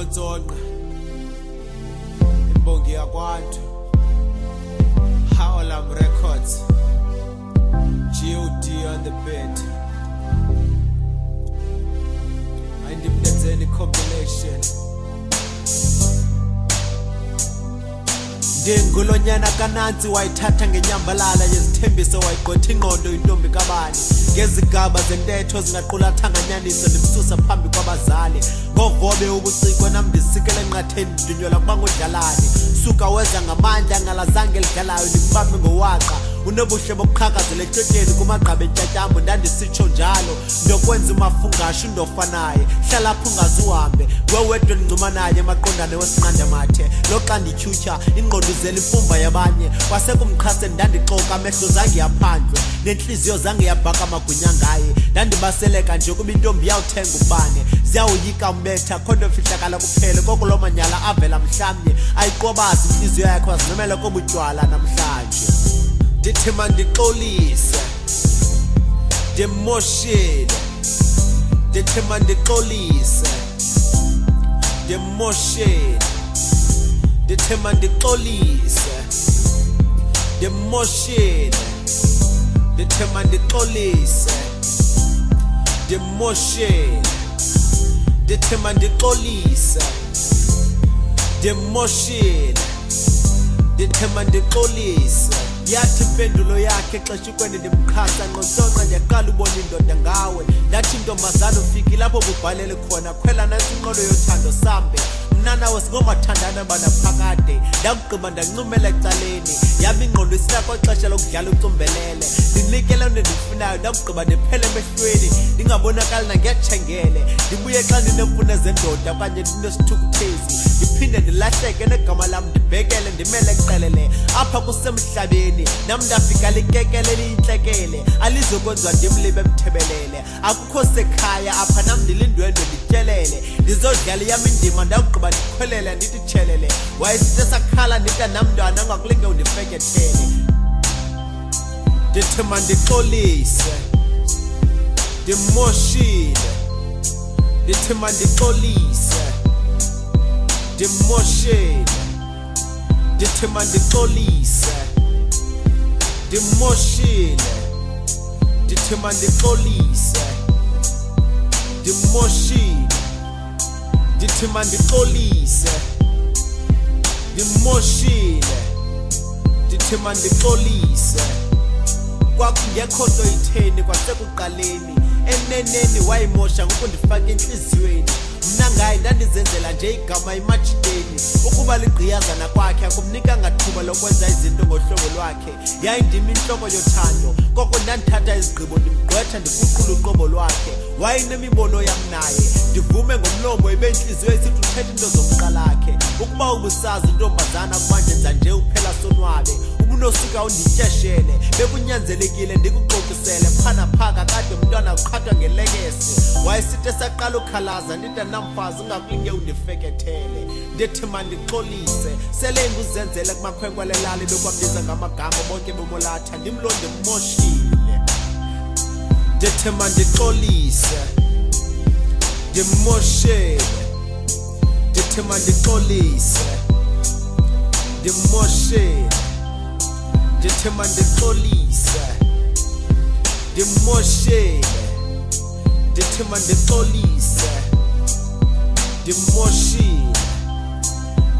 Nontsonqa imbongi yakwantu Howlam Records GOD on the beat Ayindimlenzeni compilation Ngengolonyana kananzi wayithatha ngenyambalala yezithembiso wayigqotha ingqondo intombi kabani ngezigaba zentetho zingaqulathanga nganyaniso nemsusa phambi kwabazali ngovobe ubuciko nambisikele enqatheni ndinyola kubangodlalane suka weza ngamandla ngalazange lidlalayo ndibambe ngowaqa unobuhle bokuqhakazela etyotyeni kumagqabe entyatyambo ndandisitsho njalo ndokwenza umafungasho ndofanaye hlala apho ungazuhambe wewedwa ndingcuma naye emaqondane wesinqanda mathe loxa ndityhutyha ingqondo uzela imfumba yabanye kwasekumqhaseni ndandixoka amehlo zange yaphandle nentliziyo zange yabhaka amagwinya ngaye ndandibaseleka nje kuba intombi yawuthenga ubane ziyawuyika umbetha khonto fihlakala kuphele kokulo manyala avela mhlawumnye ayiqobazi intliziyo yakhe wazinomela kobutywala namhlanje ndithi mandixolise ndimoshile ndithi mandixolise ndimoshile ndithi mandixolise ndimoshile ndithi mandixolise ndimoshile ndithi mandixolise ndimoshile ndithi mandixolise yathi impendulo yakhe xeshukweni ndimkhasa nqonsonqa ndiyaqala ubona indoda ngawe ndathi ntombazana ufiki lapho bubhalele khona khwela nantsi inqolo yothando sambe mna nawe singomathandana banaphakade ndakugqiba ndancumela ecaleni yaba ingqondo isakho xesha lokudlala ucumbelele ndinikele nto ndifunayo ndakugqiba ndiphele emehlweni ndingabonakali nangetshengele ndibuye xa ndinemfuno zendoda okanye ndinesithukuthezi ndiphinde ndilahleke negama lam ndibhekele ndimele eqelele apha kusemhlabeni nam ndafika likekele liyintlekele alizokwenziwa ndimlibe emthebelele akukho sekhaya apha nam ndilindwendwe ndityelele ndizodlala yam indima ndakugqiba ndikhwelele ndithi tshelele wayesithe sakhala ndita nam ntwana angakulinge undifekethele ndithi mandixolise ndimoshile ndithi mandixolise ndimoshile ndithi mandixolise ndimoshile ndithi mandixolise ndimoshile ndithi mandixolise ndimoshile ndithi mandixolise kwakungekho nto itheni kwasekuqaleni eneneni wayimosha ngokundifaka entliziyweni mna ngaye ndandizenzela nje igama imajideni ukuba ligqiyazana kwakhe akumnikanga thuba lokwenza izinto ngohlobo lwakhe yayindima intloko yothando koko ndandithatha izigqibo ndimgqwetha ndiguqula uqobo lwakhe wayenemibono yam naye ndivume ngomlomo ibentliziyo isithi uthetha into zomqalakhe ukuba ubusazi intombazana kuba ndenza nje uphela sonwabe ubunosuka undityeshele bekunyanzelekile ndikuxoxisele phanaphaka kade umntwana uqhathwa ngelekese wayesithe saqala ukhalaza ndida namfazi ungakulinge undifekethele ndithi mandixolise sele nguzenzele kumakhwenkwe lelali bekwambiza ngamagama bonke bomolatha ndimlonde mmoshile ndithi mandixolise ndimoshile ndithi mandixolise ndimoshile ndithi mandixolise ndimoshile ndithi mandixolise ndimoshile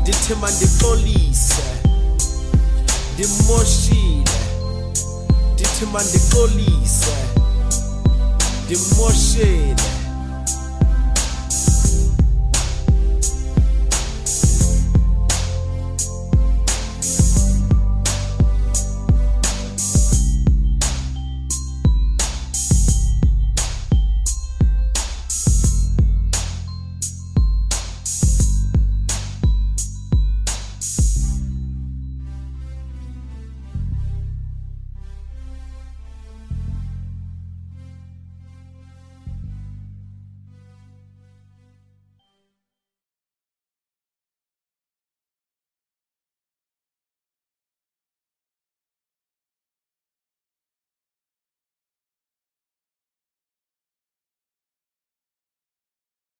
ndithi mandixolise ndimoshile ndithi mandixolise ndimoshile